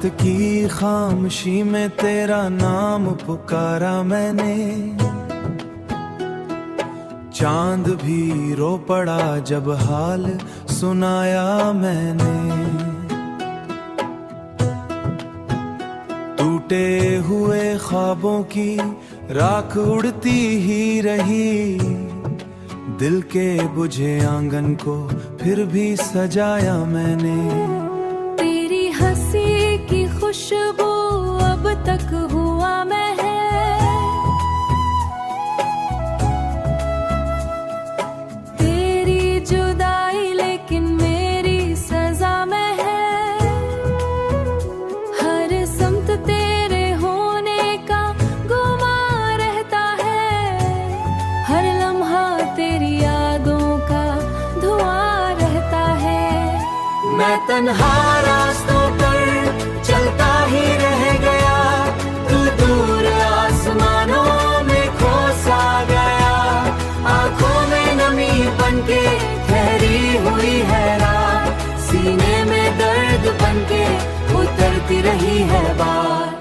रात की खामोशी में तेरा नाम पुकारा मैंने, चांद भी रो पड़ा जब हाल सुनाया मैंने। टूटे हुए ख्वाबों की राख उड़ती ही रही, दिल के बुझे आंगन को फिर भी सजाया मैंने। तेरी हंसी की खुशबू अब तक हुआ मैं है, तेरी जुदाई लेकिन मेरी सजा में है। हर समत तेरे होने का गुमा रहता है, हर लम्हा तेरी यादों का धुआं रहता है। मैं तन्हा रास्तों पर चलता ही रह गया, तू दूर आसमानों में खो सा गया। आंखों में नमी बनके ठहरी हुई है रात, सीने में दर्द बनके उतरती रही है बात।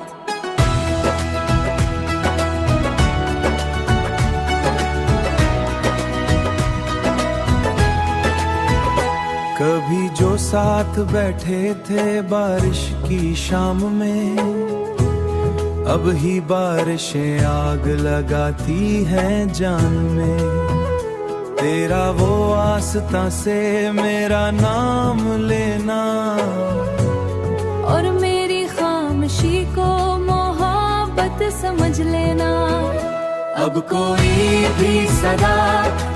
कभी जो साथ बैठे थे बारिश की शाम में, अब ही बारिशें आग लगाती हैं जान में। तेरा वो आस्था से मेरा नाम लेना, और मेरी खामोशी को मोहब्बत समझ लेना। अब कोई भी सदा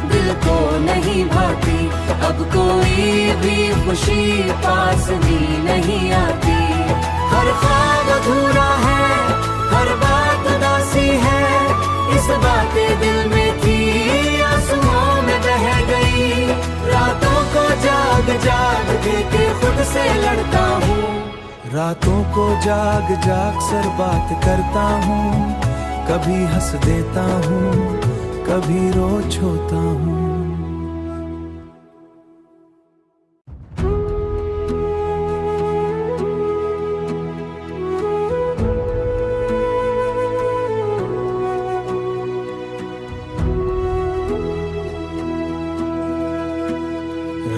दिल को नहीं भाती, अब कोई भी खुशी पास भी नहीं आती। हर ख्वाब अधूरा है, हर बात उदासी है, इस बातें दिल में थी आंसुओं में बह गई। रातों को जाग जाग के खुद से लड़ता हूँ, रातों को जाग जाग सर बात करता हूँ। कभी हंस देता हूँ, कभी रो छोता हूँ।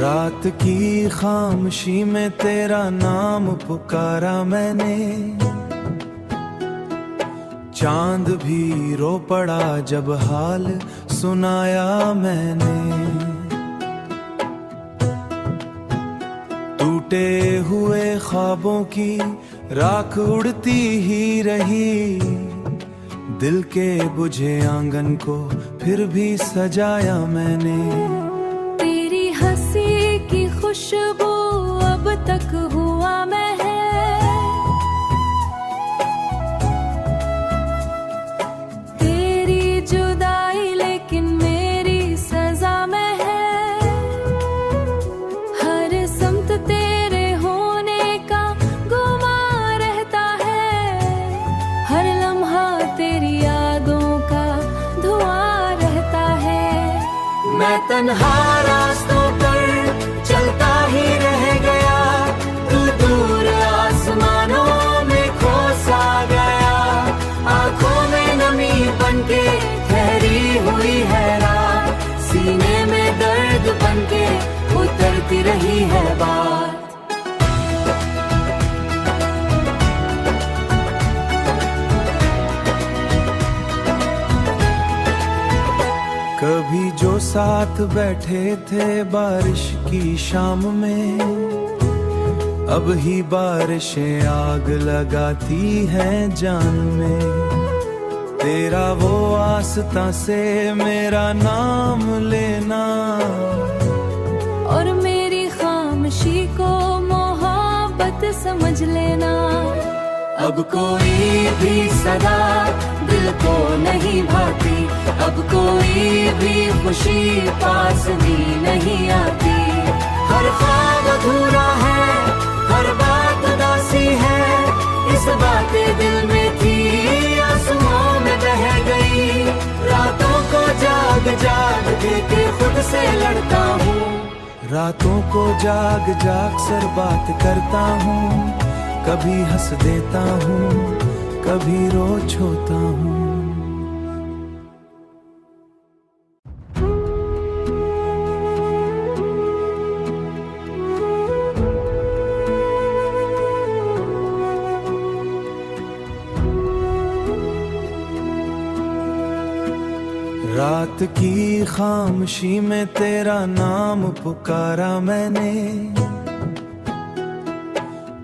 रात की खामोशी में तेरा नाम पुकारा मैंने, चांद भी रो पड़ा जब हाल सुनाया मैंने। टूटे हुए ख्वाबों की राख उड़ती ही रही, दिल के बुझे आंगन को फिर भी सजाया मैंने। तेरी हंसी की खुशबू अब तक हुआ मैं है, जुदाई लेकिन मेरी सजा में है। हर समत तेरे होने का गुमा रहता है, हर लम्हा तेरी यादों का धुआं रहता है। मैं तन्हा रास्तों पर चलता ही रह गया, तू दूर आसमानों में खो सा गया। आंखों में नमी बनके ठहरी हुई है रात, सीने में दर्द बनके उतरती रही है बात। कभी जो साथ बैठे थे बारिश की शाम में, अब ही बारिशें आग लगाती हैं जान में। तेरा वो आस्था से मेरा नाम लेना, और मेरी खामोशी को मोहब्बत समझ लेना। अब कोई भी सदा दिल को नहीं भाती, अब कोई भी खुशी पास भी नहीं आती। हर ख्वाब अधूरा है, हर बात उदासी है, इस बातें दिल में थी आंसुओं में बह गई। रातों को जाग जाग के खुद से लड़ता हूँ, रातों को जाग जाग सर बात करता हूँ। कभी हंस देता हूँ, कभी रो छोता हूँ। रात की खामोशी में तेरा नाम पुकारा मैंने,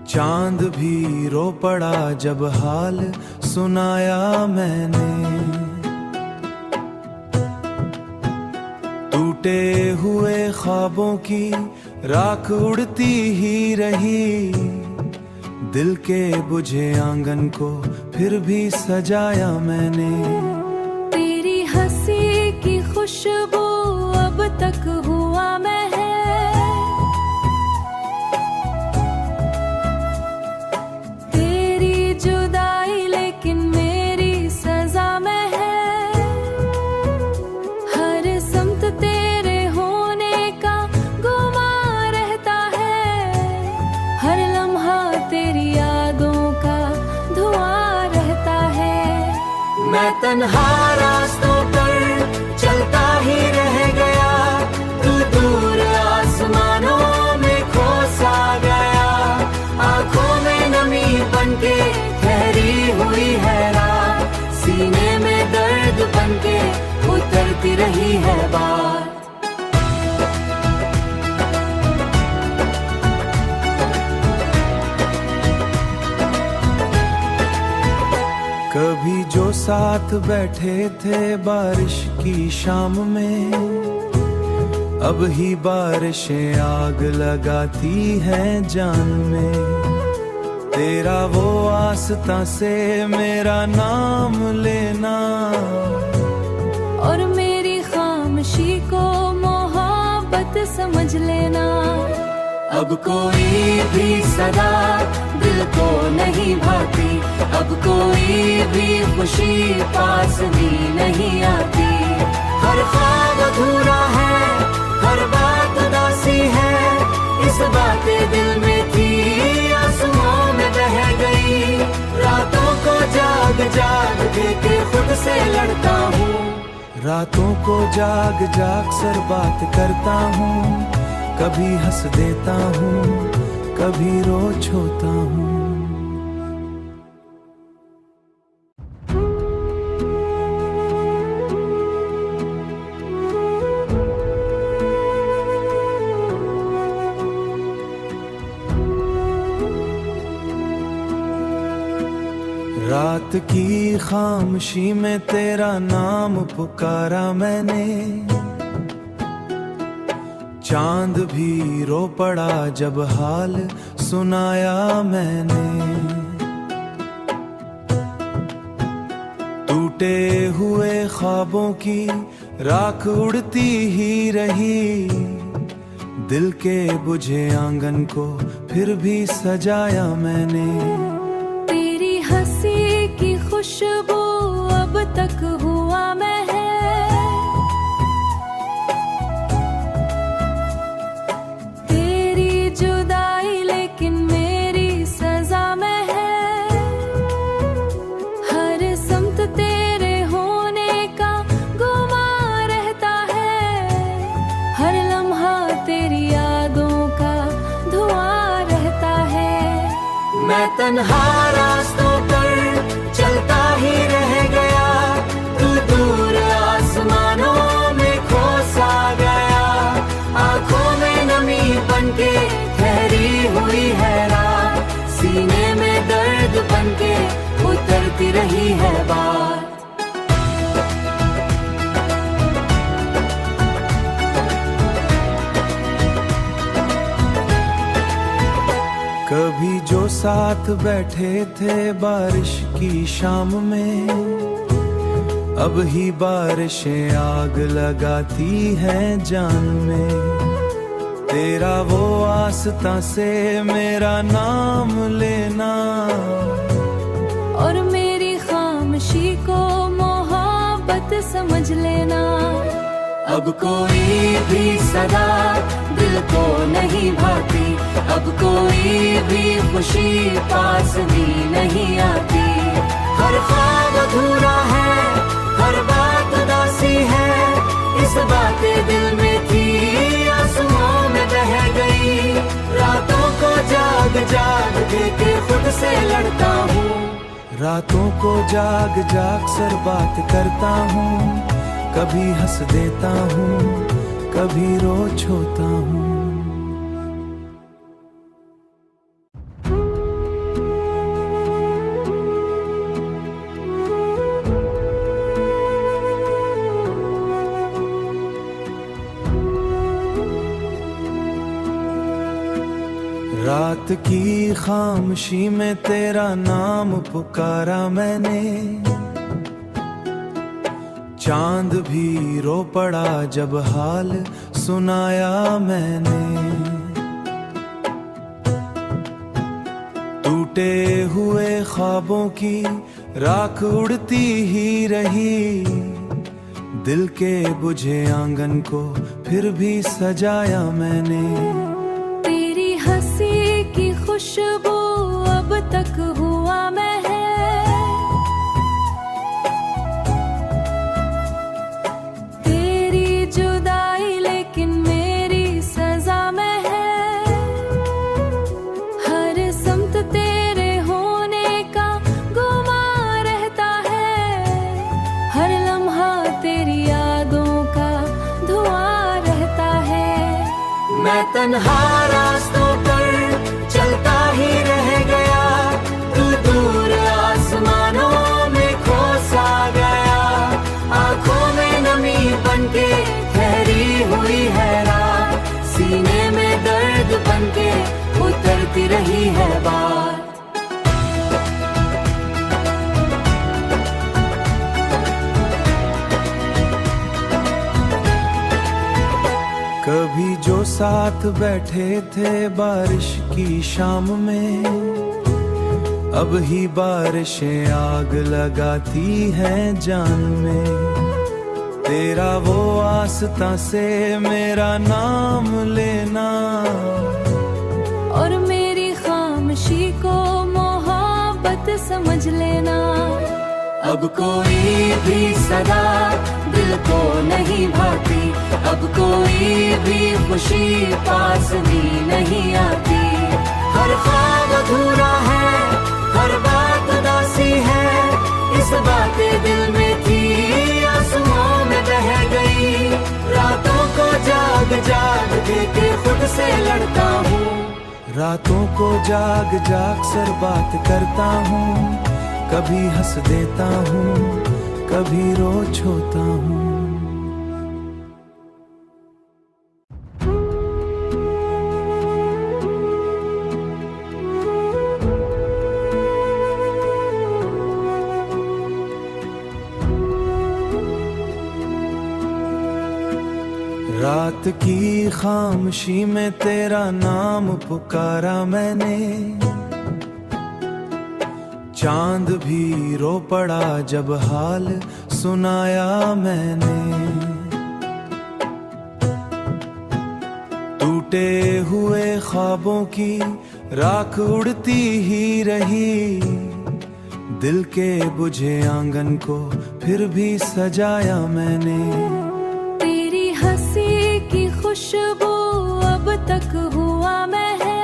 चांद भी रो पड़ा जब हाल सुनाया मैंने। टूटे हुए ख्वाबों की राख उड़ती ही रही, दिल के बुझे आंगन को फिर भी सजाया मैंने। खुशबू अब तक हुआ मैं है, तेरी जुदाई लेकिन मेरी सजा में है। हर समत तेरे होने का गुमा रहता है, हर लम्हा तेरी यादों का धुआं रहता है। मैं तन्हा रास्तों पर चलता ही रह गया, तू दूर आसमानों में खो सा गया। आंखों में नमी बनके ठहरी हुई है रात, सीने में दर्द बनके उतरती रही है बात। कभी जो साथ बैठे थे बारिश की शाम में, अब ही बारिशें आग लगाती हैं जान में। तेरा वो आस्था से मेरा नाम लेना, और मेरी खामोशी को मोहब्बत समझ लेना। अब कोई भी सदा दिल को नहीं भाती, अब कोई भी खुशी पास भी नहीं आती। हर ख्वाब अधूरा है, हर बात उदासी है, इस बातें दिल में थी आंसुओं में बह गई। रातों को जाग जाग के खुद से लड़ता हूँ, रातों को जाग जाग सर बात करता हूँ। कभी हंस देता हूँ, कभी रो छोता हूँ। रात की खामोशी में तेरा नाम पुकारा मैंने, चांद भी रो पड़ा जब हाल सुनाया मैंने। टूटे हुए ख्वाबों की राख उड़ती ही रही, दिल के बुझे आंगन को फिर भी सजाया मैंने। तेरी हंसी की खुशबू अब तक हुआ मैं है, मैं तन्हा रास्तों पर चलता ही रह गया, तू दूर आसमानों में खो सा गया। आंखों में नमी बनके ठहरी हुई है रात, सीने में दर्द बनके उतरती रही है बात। कभी जो साथ बैठे थे बारिश की शाम में, अब ही बारिशें आग लगाती हैं जान में। तेरा वो आस्था से मेरा नाम लेना, और मेरी खामोशी को मोहब्बत समझ लेना। अब कोई भी सदा दिल को नहीं भाती, अब कोई भी खुशी पास भी नहीं आती। हर ख्वाब अधूरा है, हर बात उदासी है, इस बातें दिल में थी आंसुओं में बह गई। रातों को जाग जाग के खुद से लड़ता हूँ, रातों को जाग जाग सर बात करता हूँ। कभी हंस देता हूँ, कभी रो छोता हूँ। रात की खामोशी में तेरा नाम पुकारा मैंने, चांद भी रो पड़ा जब हाल सुनाया मैंने। टूटे हुए ख्वाबों की राख उड़ती ही रही, दिल के बुझे आंगन को फिर भी सजाया मैंने। तेरी हंसी की खुशबू अब तक हुआ मैं है, तेरी जुदाई लेकिन मेरी सजा में है। हर समत तेरे होने का गुमा रहता है, हर लम्हा तेरी यादों का धुआं रहता है। मैं तन्हा रास्तों पर चलता ही रह गया, तू दूर आसमानों में खो सा गया। आंखों में नमी बनके ठहरी हुई है रात, सीने में दर्द बनके उतरती रही है बात। कभी जो साथ बैठे थे बारिश की शाम में, अब ही बारिशें आग लगाती हैं जान में। तेरा वो आस्था से मेरा नाम लेना, और मेरी खामोशी को मोहब्बत समझ लेना। अब कोई भी सदा दिल को नहीं भाती, अब कोई भी खुशी पास भी नहीं आती। हर ख्वाब अधूरा है, हर बात उदासी है, इस बातें दिल में थी आंसुओं में बह गई। रातों को जाग जाग के खुद से लड़ता हूँ, रातों को जाग जाग सर बात करता हूँ। कभी हंस देता हूँ, कभी रो छोता हूँ। रात की खामोशी में तेरा नाम पुकारा मैंने, चांद भी रो पड़ा जब हाल सुनाया मैंने। टूटे हुए ख्वाबों की राख उड़ती ही रही, दिल के बुझे आंगन को फिर भी सजाया मैंने। तेरी हंसी की खुशबू अब तक हुआ मैं है,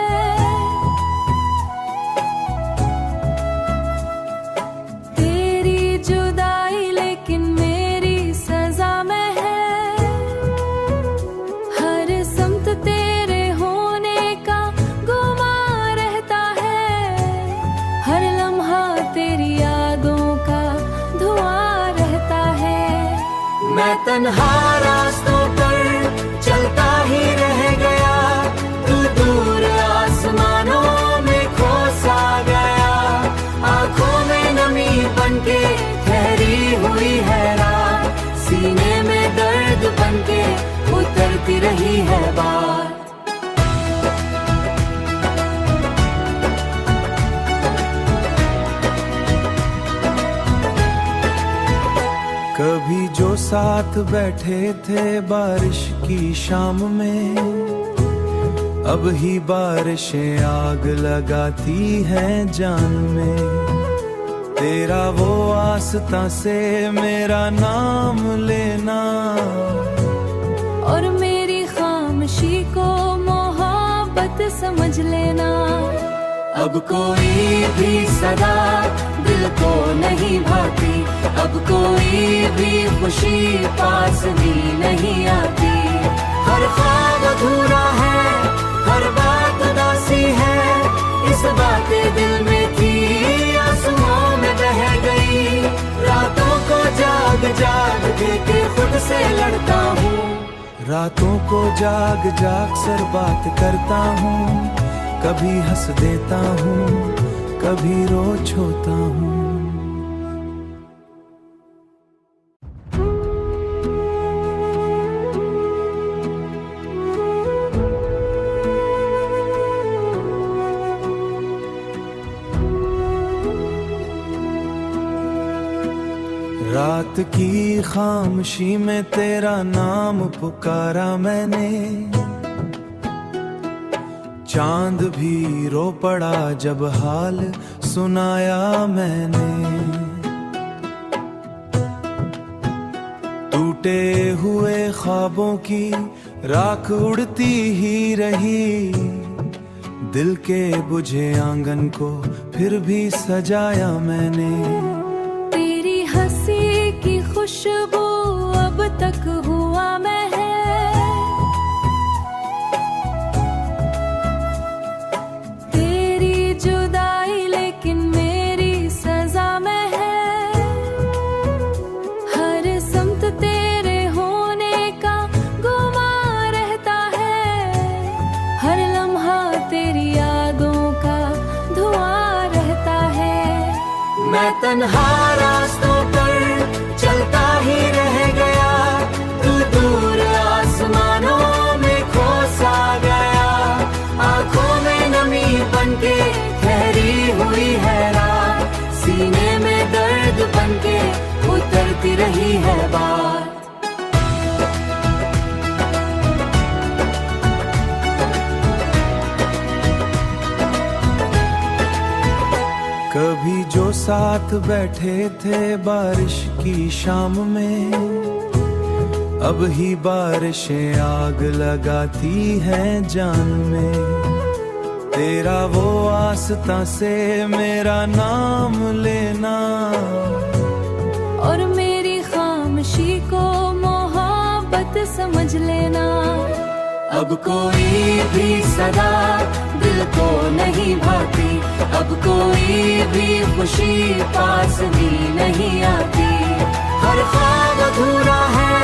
जुदाई लेकिन मेरी सजा में है। हर समत तेरे होने का गुमा रहता है, हर लम्हा तेरी यादों का धुआं रहता है। मैं तन्हा रास्तों पर चलता ही रह गया, तू दूर आसमानों में खो सा गया। आंखों में नमी बनके ठहरी हुई है रात, सीने में दर्द बनके उतरती रही है बात। कभी जो साथ बैठे थे बारिश की शाम में, अब ही बारिशें आग लगाती हैं जान में। तेरा वो आस्था से मेरा नाम लेना, और मेरी खामोशी को मोहब्बत समझ लेना। अब कोई भी सदा दिल को नहीं भाती, अब कोई भी खुशी पास भी नहीं आती। हर ख्वाब अधूरा है, हर बात उदासी है, इस बातें दिल में थी आंसुओं में बह गई। रातों को जाग जाग के खुद से लड़ता हूँ, रातों को जाग जाग सर बात करता हूँ। कभी हंस देता हूँ, कभी रो छोता हूँ। रात की खामोशी में तेरा नाम पुकारा मैंने, चांद भी रो पड़ा जब हाल सुनाया मैंने। टूटे हुए ख्वाबों की राख उड़ती ही रही, दिल के बुझे आंगन को फिर भी सजाया मैंने। तेरी हंसी की खुशबू अब तक हुआ मैं है, तेरी जुदाई लेकिन मेरी सजा में है। हर समत तेरे होने का गुमा रहता है, हर लम्हा तेरी यादों का धुआं रहता है। मैं तन्हा रास्तों पर चलता ही रह गया, तू दूर आसमानों में खो सा गया। आंखों में नमी बनके ठहरी हुई है रात, सीने में दर्द बनके उतरती रही है बात। कभी जो साथ बैठे थे बारिश की शाम में, अब ही बारिशें आग लगाती हैं जान में। तेरा वो आस्था से मेरा नाम लेना, और मेरी खामोशी को मोहब्बत समझ लेना। अब कोई भी सदा दिल को नहीं भाती, अब कोई भी खुशी पास भी नहीं आती। हर ख्वाब अधूरा है,